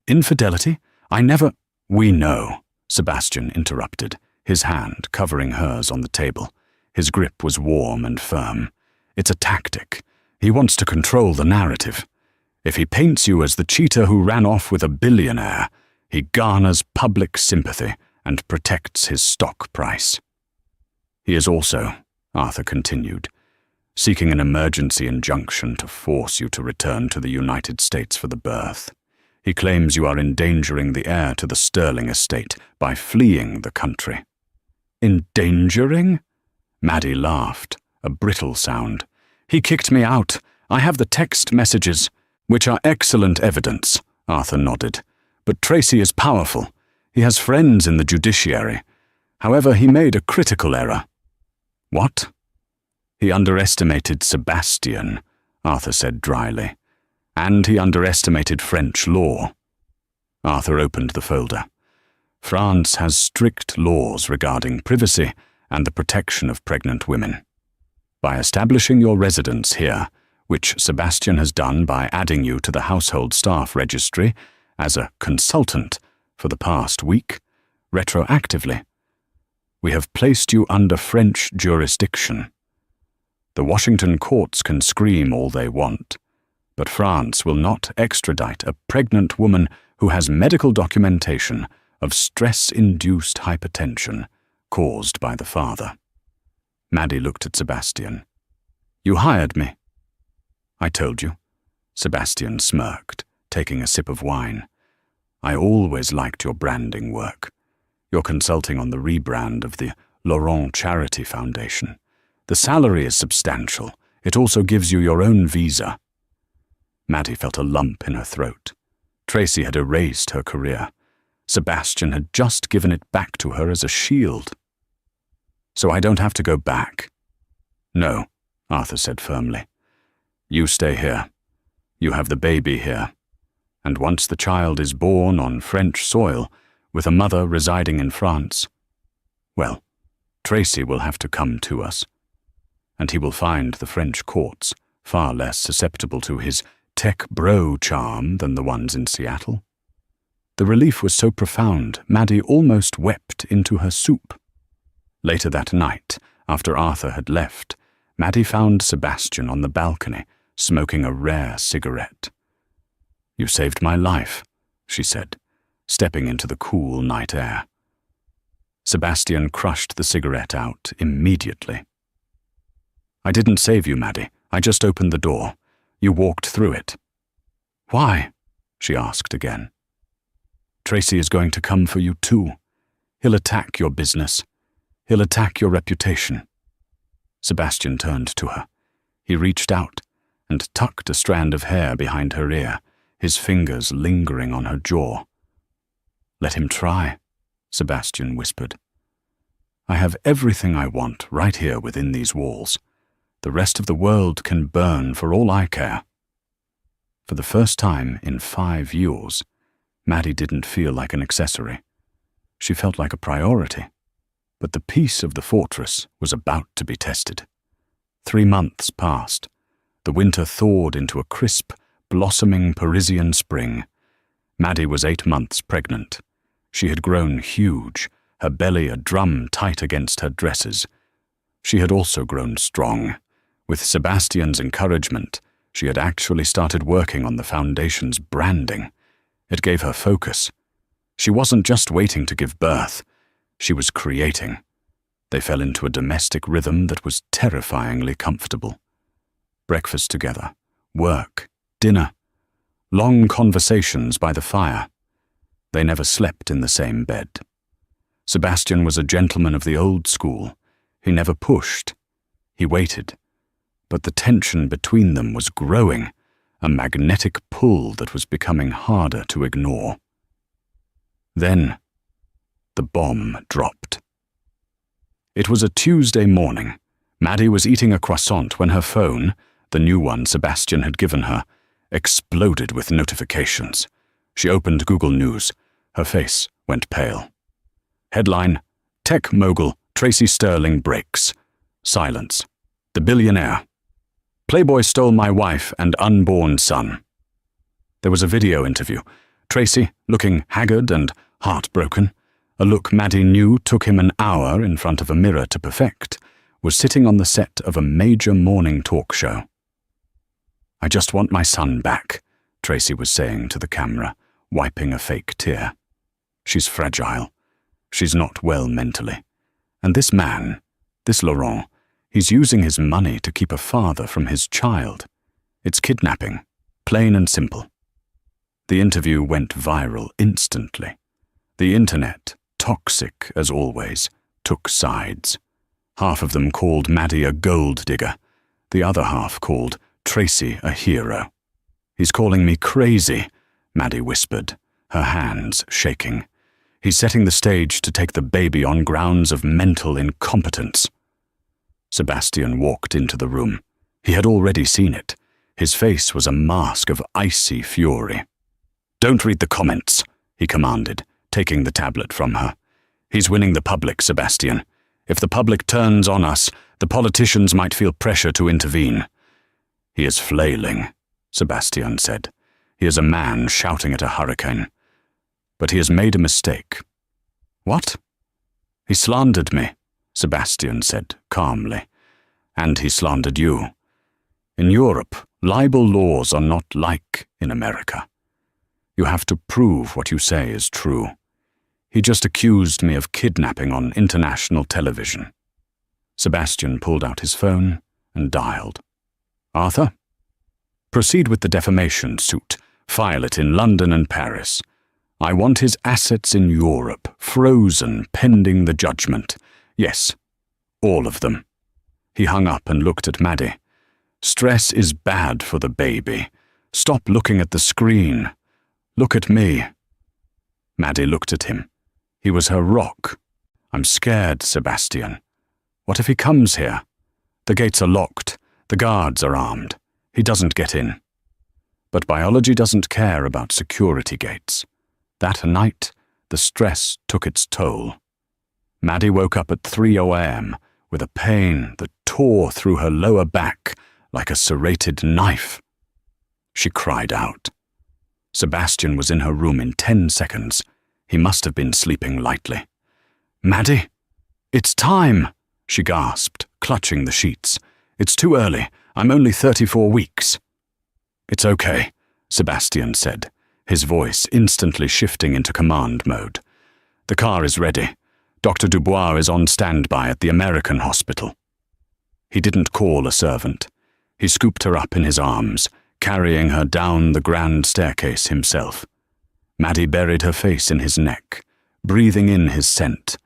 "Infidelity? I never—" "We know," Sebastian interrupted, his hand covering hers on the table. His grip was warm and firm. "It's a tactic. He wants to control the narrative. If he paints you as the cheater who ran off with a billionaire, he garners public sympathy and protects his stock price. He is also," Arthur continued, "seeking an emergency injunction to force you to return to the United States for the birth. He claims you are endangering the heir to the Sterling estate by fleeing the country." "Endangering?" Maddie laughed, a brittle sound. "He kicked me out. I have the text messages." "Which are excellent evidence," Arthur nodded. "But Tracy is powerful. He has friends in the judiciary. However, he made a critical error." "What?" "He underestimated Sebastian," Arthur said dryly. "And he underestimated French law." Arthur opened the folder. "France has strict laws regarding privacy and the protection of pregnant women. By establishing your residence here, which Sebastian has done by adding you to the household staff registry as a consultant for the past week, retroactively, we have placed you under French jurisdiction. The Washington courts can scream all they want, but France will not extradite a pregnant woman who has medical documentation of stress-induced hypertension caused by the father." Maddie looked at Sebastian. "You hired me." "I told you." Sebastian smirked, taking a sip of wine. "I always liked your branding work. You're consulting on the rebrand of the Laurent Charity Foundation. The salary is substantial. It also gives you your own visa." Maddie felt a lump in her throat. Tracy had erased her career. Sebastian had just given it back to her as a shield. "So I don't have to go back?" "No," Arthur said firmly. "You stay here. You have the baby here. And once the child is born on French soil, with a mother residing in France, well, Tracy will have to come to us. And he will find the French courts far less susceptible to his tech bro charm than the ones in Seattle." The relief was so profound, Maddie almost wept into her soup. Later that night, after Arthur had left, Maddie found Sebastian on the balcony, smoking a rare cigarette. "You saved my life," she said, stepping into the cool night air. Sebastian crushed the cigarette out immediately. "I didn't save you, Maddie. I just opened the door. You walked through it." "Why?" she asked again. "Tracy is going to come for you too. He'll attack your business. He'll attack your reputation." Sebastian turned to her. He reached out and tucked a strand of hair behind her ear, his fingers lingering on her jaw. "Let him try," Sebastian whispered. "I have everything I want right here within these walls. The rest of the world can burn for all I care." For the first time in 5 years, Maddie didn't feel like an accessory. She felt like a priority. But the peace of the fortress was about to be tested. 3 months passed. The winter thawed into a crisp, blossoming Parisian spring. Maddie was 8 months pregnant. She had grown huge, her belly a drum tight against her dresses. She had also grown strong. With Sebastian's encouragement, she had actually started working on the foundation's branding. It gave her focus. She wasn't just waiting to give birth. She was creating. They fell into a domestic rhythm that was terrifyingly comfortable. Breakfast together, work, dinner, long conversations by the fire. They never slept in the same bed. Sebastian was a gentleman of the old school. He never pushed. He waited. But the tension between them was growing, a magnetic pull that was becoming harder to ignore. Then, the bomb dropped. It was a Tuesday morning. Maddie was eating a croissant when her phone, the new one Sebastian had given her, exploded with notifications. She opened Google News. Her face went pale. Headline: Tech mogul Tracy Sterling breaks. Silence. The Billionaire. Playboy stole my wife and unborn son. There was a video interview. Tracy, looking haggard and heartbroken, a look Maddie knew took him an hour in front of a mirror to perfect, was sitting on the set of a major morning talk show. "I just want my son back," Tracy was saying to the camera, wiping a fake tear. "She's fragile. She's not well mentally. And this man, this Laurent, he's using his money to keep a father from his child. It's kidnapping, plain and simple." The interview went viral instantly. The internet, toxic as always, took sides. Half of them called Maddie a gold digger. The other half called Tracy a hero. "He's calling me crazy," Maddie whispered, her hands shaking. "He's setting the stage to take the baby on grounds of mental incompetence." Sebastian walked into the room. He had already seen it. His face was a mask of icy fury. "Don't read the comments," he commanded, taking the tablet from her. "He's winning the public, Sebastian. If the public turns on us, the politicians might feel pressure to intervene." "He is flailing," Sebastian said. "He is a man shouting at a hurricane. But he has made a mistake." "What?" "He slandered me," Sebastian said calmly. "And he slandered you. In Europe, libel laws are not like in America. You have to prove what you say is true. He just accused me of kidnapping on international television." Sebastian pulled out his phone and dialed. "Arthur? Proceed with the defamation suit. File it in London and Paris. I want his assets in Europe, frozen pending the judgment. Yes, all of them." He hung up and looked at Maddie. "Stress is bad for the baby. Stop looking at the screen. Look at me." Maddie looked at him. He was her rock. "I'm scared, Sebastian. What if he comes here? The gates are locked. The guards are armed. He doesn't get in." But biology doesn't care about security gates. That night, the stress took its toll. Maddie woke up at 3 a.m. with a pain that tore through her lower back like a serrated knife. She cried out. Sebastian was in her room in 10 seconds. He must have been sleeping lightly. "Maddie, it's time," she gasped, clutching the sheets. "It's too early. I'm only 34 weeks. "It's okay," Sebastian said, his voice instantly shifting into command mode. "The car is ready. Dr. Dubois is on standby at the American hospital." He didn't call a servant. He scooped her up in his arms, carrying her down the grand staircase himself. Maddie buried her face in his neck, breathing in his scent,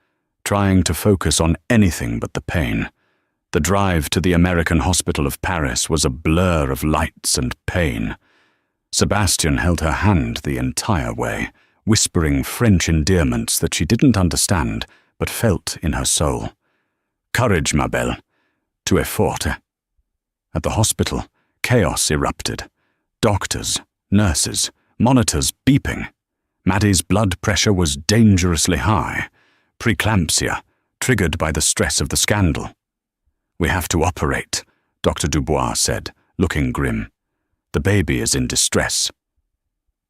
trying to focus on anything but the pain. The drive to the American hospital of Paris was a blur of lights and pain. Sebastian held her hand the entire way, whispering French endearments that she didn't understand but felt in her soul. Courage, ma belle. Tu es forte. At the hospital, chaos erupted. Doctors, nurses, monitors beeping. Maddie's blood pressure was dangerously high. Preeclampsia, triggered by the stress of the scandal. We have to operate, Dr. Dubois said, looking grim. The baby is in distress.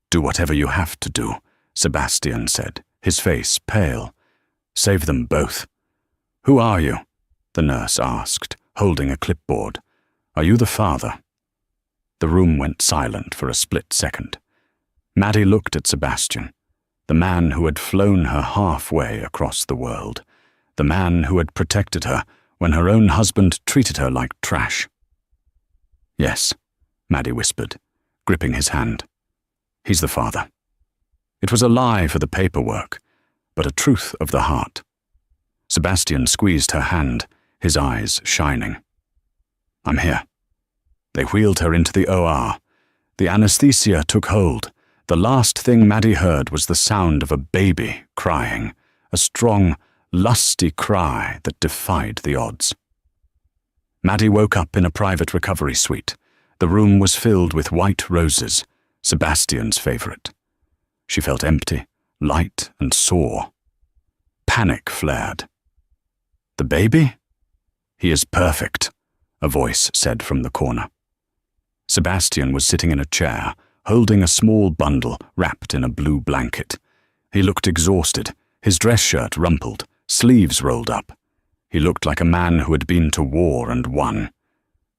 Do whatever you have to do, Sebastian said, his face pale. Save them both. Who are you? The nurse asked, holding a clipboard. Are you the father? The room went silent for a split second. Maddie looked at Sebastian, the man who had flown her halfway across the world, the man who had protected her when her own husband treated her like trash. Yes, Maddie whispered, gripping his hand. He's the father. It was a lie for the paperwork, but a truth of the heart. Sebastian squeezed her hand, his eyes shining. I'm here. They wheeled her into the OR. The anesthesia took hold. The last thing Maddie heard was the sound of a baby crying, a strong, lusty cry that defied the odds. Maddie woke up in a private recovery suite. The room was filled with white roses, Sebastian's favorite. She felt empty, light, and sore. Panic flared. The baby? He is perfect, a voice said from the corner. Sebastian was sitting in a chair, holding a small bundle wrapped in a blue blanket. He looked exhausted, his dress shirt rumpled, sleeves rolled up. He looked like a man who had been to war and won.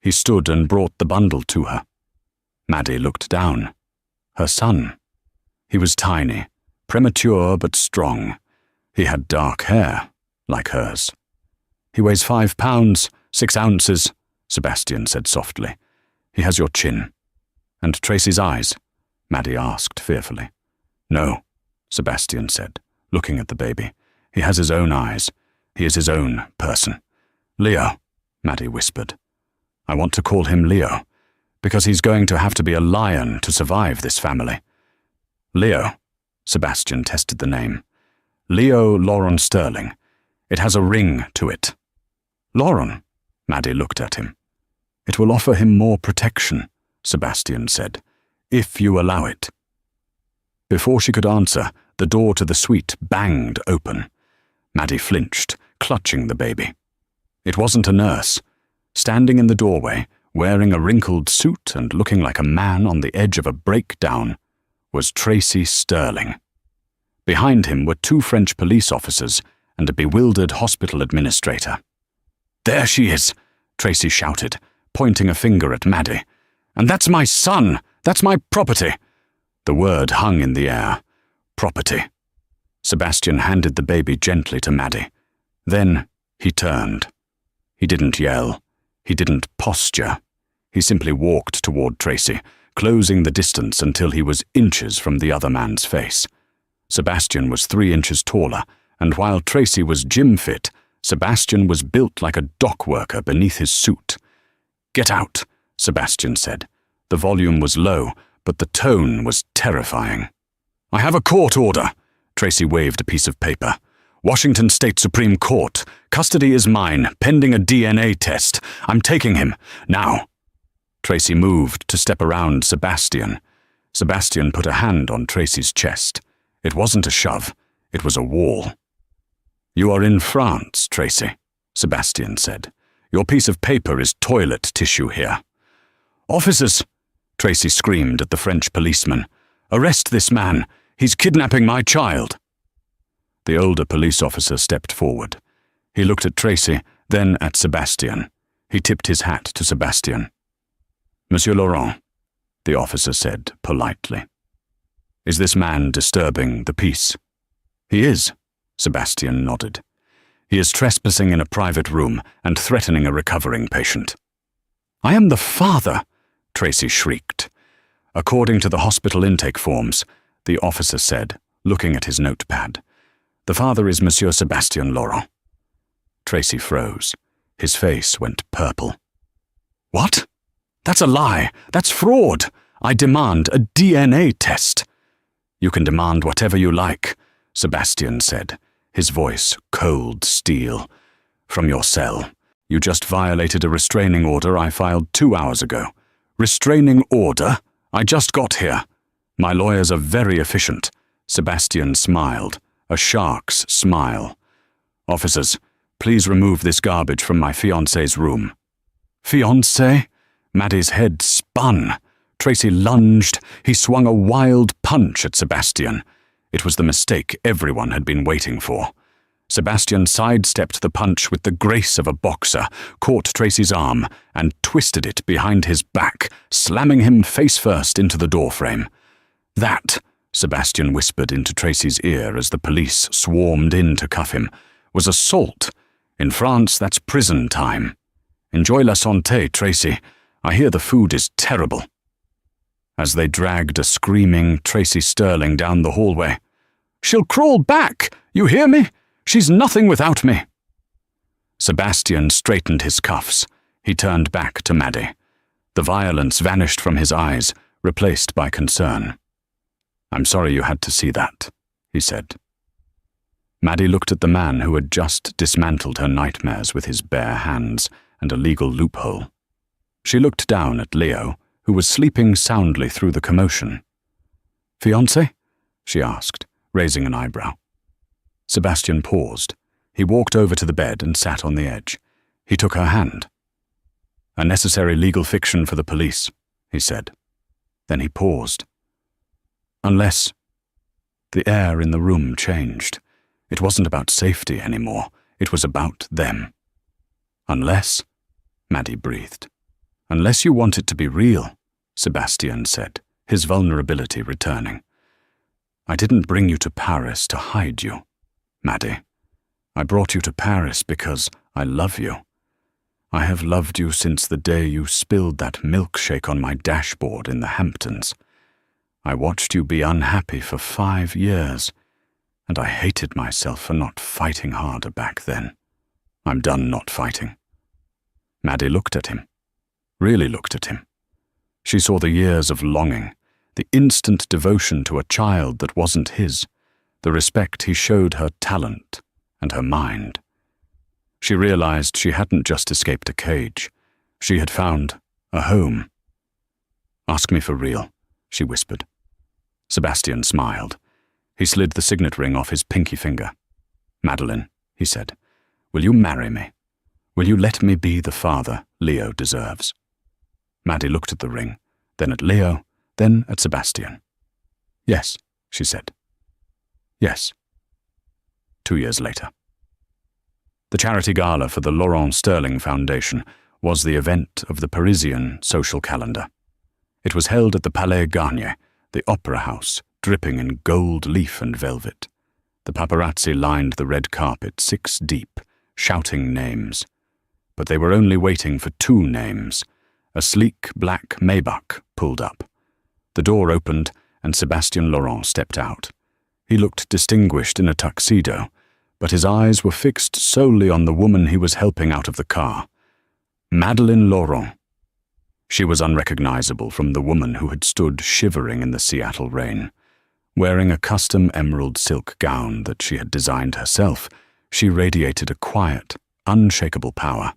He stood and brought the bundle to her. Maddie looked down. Her son. He was tiny, premature but strong. He had dark hair, like hers. He weighs 5 pounds, 6 ounces, Sebastian said softly. He has your chin. And Tracy's eyes? Maddie asked fearfully. No, Sebastian said, looking at the baby. He has his own eyes. He is his own person. Leo, Maddie whispered. I want to call him Leo, because he's going to have to be a lion to survive this family. Leo, Sebastian tested the name. Leo Lauren Sterling. It has a ring to it. Lauren, Maddie looked at him. It will offer him more protection, Sebastian said, if you allow it. Before she could answer, the door to the suite banged open. Maddie flinched, clutching the baby. It wasn't a nurse. Standing in the doorway, wearing a wrinkled suit and looking like a man on the edge of a breakdown, was Tracy Sterling. Behind him were 2 French police officers and a bewildered hospital administrator. There she is, Tracy shouted, pointing a finger at Maddie. And that's my son! That's my property! The word hung in the air. Property. Sebastian handed the baby gently to Maddie. Then he turned. He didn't yell. He didn't posture. He simply walked toward Tracy, closing the distance until he was inches from the other man's face. Sebastian was 3 inches taller, and while Tracy was gym-fit, Sebastian was built like a dock worker beneath his suit. Get out, Sebastian said. The volume was low, but the tone was terrifying. I have a court order. Tracy waved a piece of paper. Washington State Supreme Court. Custody is mine, pending a DNA test. I'm taking him. Now. Tracy moved to step around Sebastian. Sebastian put a hand on Tracy's chest. It wasn't a shove. It was a wall. You are in France, Tracy, Sebastian said. Your piece of paper is toilet tissue here. Officers, Tracy screamed at the French policeman. Arrest this man. He's kidnapping my child. The older police officer stepped forward. He looked at Tracy, then at Sebastian. He tipped his hat to Sebastian. Monsieur Laurent, the officer said politely. Is this man disturbing the peace? He is, Sebastian nodded. He is trespassing in a private room and threatening a recovering patient. I am the father, Tracy shrieked. According to the hospital intake forms, the officer said, looking at his notepad, The father is Monsieur Sébastien Laurent." Tracy froze. His face went purple. "What? That's a lie. That's fraud. I demand a DNA test." "You can demand whatever you like," Sébastien said, his voice cold steel. "From your cell. You just violated a restraining order I filed 2 hours ago." "Restraining order? I just got here." "My lawyers are very efficient." Sébastien smiled, a shark's smile. "Officers, please remove this garbage from my fiancé's room." "Fiancé?" Maddie's head spun. Tracy lunged. He swung a wild punch at Sébastien. It was the mistake everyone had been waiting for. Sébastien sidestepped the punch with the grace of a boxer, caught Tracy's arm, and twisted it behind his back, slamming him face first into the doorframe. "That," Sébastien whispered into Tracy's ear as the police swarmed in to cuff him, "was assault. In France, that's prison time. Enjoy la santé, Tracy. I hear the food is terrible." As they dragged a screaming Tracy Sterling down the hallway. "She'll crawl back! You hear me? She's nothing without me." Sébastien straightened his cuffs. He turned back to Maddie. The violence vanished from his eyes, replaced by concern. "I'm sorry you had to see that," he said. Maddie looked at the man who had just dismantled her nightmares with his bare hands and a legal loophole. She looked down at Leo, who was sleeping soundly through the commotion. "Fiancé?" she asked, raising an eyebrow. Sébastien paused. He walked over to the bed and sat on the edge. He took her hand. "A necessary legal fiction for the police," he said. Then he paused. "Unless—" The air in the room changed. It wasn't about safety anymore. It was about them. "Unless," Maddie breathed. "Unless you want it to be real," Sébastien said, his vulnerability returning. "I didn't bring you to Paris to hide you, Maddie. I brought you to Paris because I love you. I have loved you since the day you spilled that milkshake on my dashboard in the Hamptons. I watched you be unhappy for 5 years, and I hated myself for not fighting harder back then. I'm done not fighting." Maddie looked at him, really looked at him. She saw the years of longing, the instant devotion to a child that wasn't his, the respect he showed her talent and her mind. She realized she hadn't just escaped a cage. She had found a home. "Ask me for real," she whispered. Sébastien smiled. He slid the signet ring off his pinky finger. "Madeleine," he said, "will you marry me? Will you let me be the father Leo deserves?" Maddie looked at the ring, then at Leo, then at Sébastien. "Yes," she said. "Yes." 2 years later. The charity gala for the Laurent Sterling Foundation was the event of the Parisian social calendar. It was held at the Palais Garnier, the opera house, dripping in gold leaf and velvet. The paparazzi lined the red carpet 6 deep, shouting names. But they were only waiting for 2 names. A sleek black Maybach pulled up. The door opened, and Sébastien Laurent stepped out. He looked distinguished in a tuxedo, but his eyes were fixed solely on the woman he was helping out of the car. Madeleine Laurent. She was unrecognizable from the woman who had stood shivering in the Seattle rain. Wearing a custom emerald silk gown that she had designed herself, she radiated a quiet, unshakable power.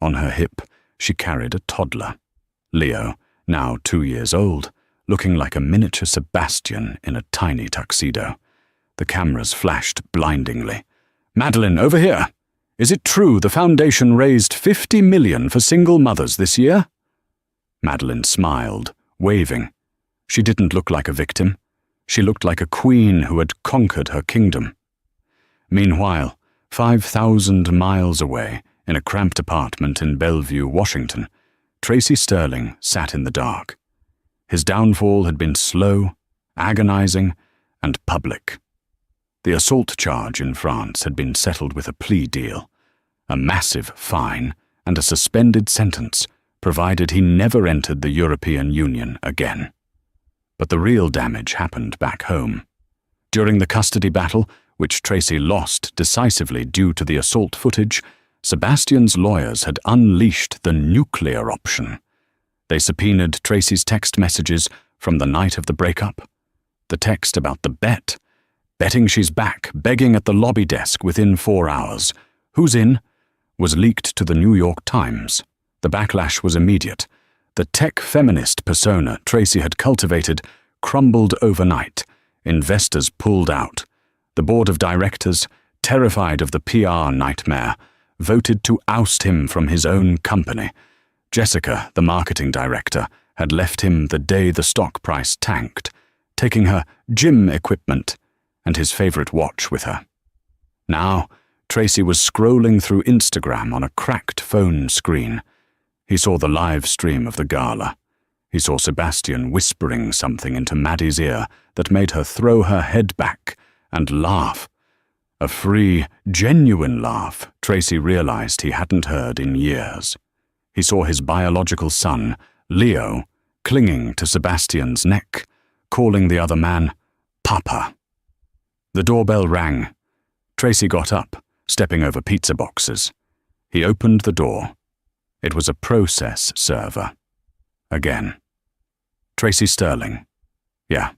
On her hip, she carried a toddler, Leo, now 2 years old, looking like a miniature Sebastian in a tiny tuxedo. The cameras flashed blindingly. "Madeleine, over here! Is it true the foundation raised 50 million for single mothers this year?" Madeleine smiled, waving. She didn't look like a victim. She looked like a queen who had conquered her kingdom. Meanwhile, 5,000 miles away, in a cramped apartment in Bellevue, Washington, Tracy Sterling sat in the dark. His downfall had been slow, agonizing, and public. The assault charge in France had been settled with a plea deal, a massive fine, and a suspended sentence, provided he never entered the European Union again. But the real damage happened back home. During the custody battle, which Tracy lost decisively due to the assault footage, Sebastian's lawyers had unleashed the nuclear option. They subpoenaed Tracy's text messages from the night of the breakup. The text about the bet, betting she's back, begging at the lobby desk within 4 hours. Who's in? Was leaked to the New York Times. The backlash was immediate. The tech feminist persona Tracy had cultivated crumbled overnight. Investors pulled out. The board of directors, terrified of the PR nightmare, voted to oust him from his own company. Jessica, the marketing director, had left him the day the stock price tanked, taking her gym equipment and his favorite watch with her. Now, Tracy was scrolling through Instagram on a cracked phone screen. He saw the live stream of the gala. He saw Sebastian whispering something into Maddie's ear that made her throw her head back and laugh. A free, genuine laugh Tracy realized he hadn't heard in years. He saw his biological son, Leo, clinging to Sebastian's neck, calling the other man Papa. The doorbell rang. Tracy got up, stepping over pizza boxes. He opened the door. It was a process server. Again. Tracy Sterling. Yeah.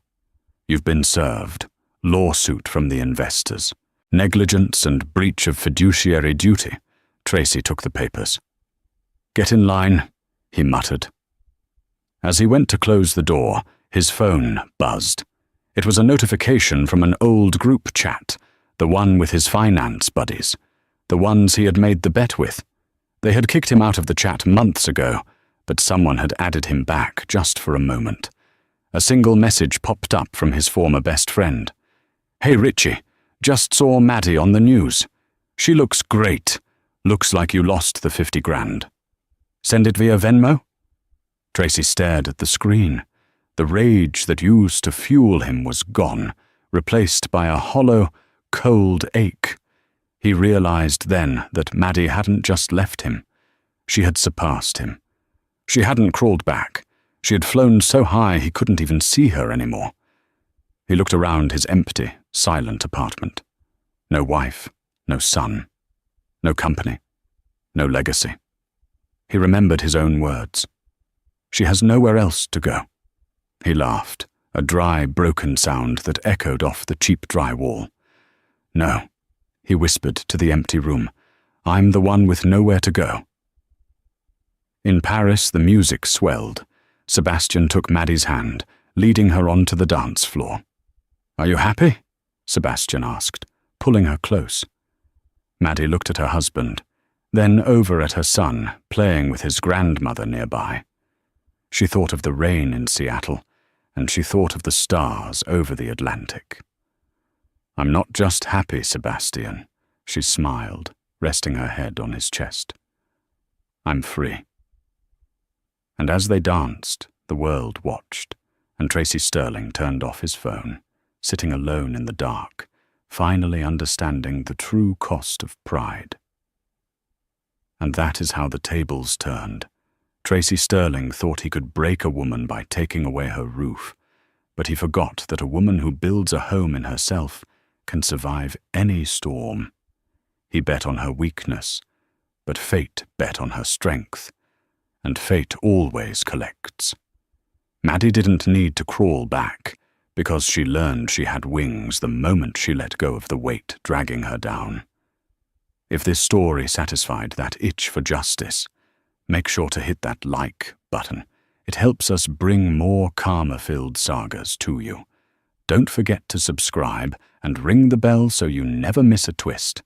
You've been served. Lawsuit from the investors. Negligence and breach of fiduciary duty. Tracy took the papers. Get in line, he muttered. As he went to close the door, his phone buzzed. It was a notification from an old group chat, the one with his finance buddies, the ones he had made the bet with. They had kicked him out of the chat months ago, but someone had added him back just for a moment. A single message popped up from his former best friend. Hey Richie, just saw Maddie on the news. She looks great. Looks like you lost the 50 grand. Send it via Venmo? Tracy stared at the screen. The rage that used to fuel him was gone, replaced by a hollow, cold ache. He realized then that Maddie hadn't just left him. She had surpassed him. She hadn't crawled back. She had flown so high he couldn't even see her anymore. He looked around his empty, silent apartment. No wife, no son, no company, no legacy. He remembered his own words. She has nowhere else to go. He laughed, a dry, broken sound that echoed off the cheap drywall. No, he whispered to the empty room. I'm the one with nowhere to go. In Paris, the music swelled. Sebastian took Maddie's hand, leading her onto the dance floor. Are you happy? Sebastian asked, pulling her close. Maddie looked at her husband, then over at her son, playing with his grandmother nearby. She thought of the rain in Seattle, and she thought of the stars over the Atlantic. I'm not just happy, Sebastian, she smiled, resting her head on his chest. I'm free. And as they danced, the world watched, and Tracy Sterling turned off his phone, sitting alone in the dark, finally understanding the true cost of pride. And that is how the tables turned. Tracy Sterling thought he could break a woman by taking away her roof, but he forgot that a woman who builds a home in herself can survive any storm. He bet on her weakness, but fate bet on her strength, and fate always collects. Maddie didn't need to crawl back, because she learned she had wings the moment she let go of the weight dragging her down. If this story satisfied that itch for justice, make sure to hit that like button. It helps us bring more karma-filled sagas to you. Don't forget to subscribe and ring the bell so you never miss a twist.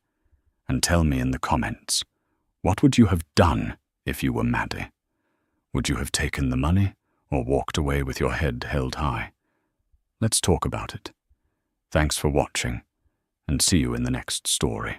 And tell me in the comments, what would you have done if you were Maddie? Would you have taken the money or walked away with your head held high? Let's talk about it. Thanks for watching, and see you in the next story.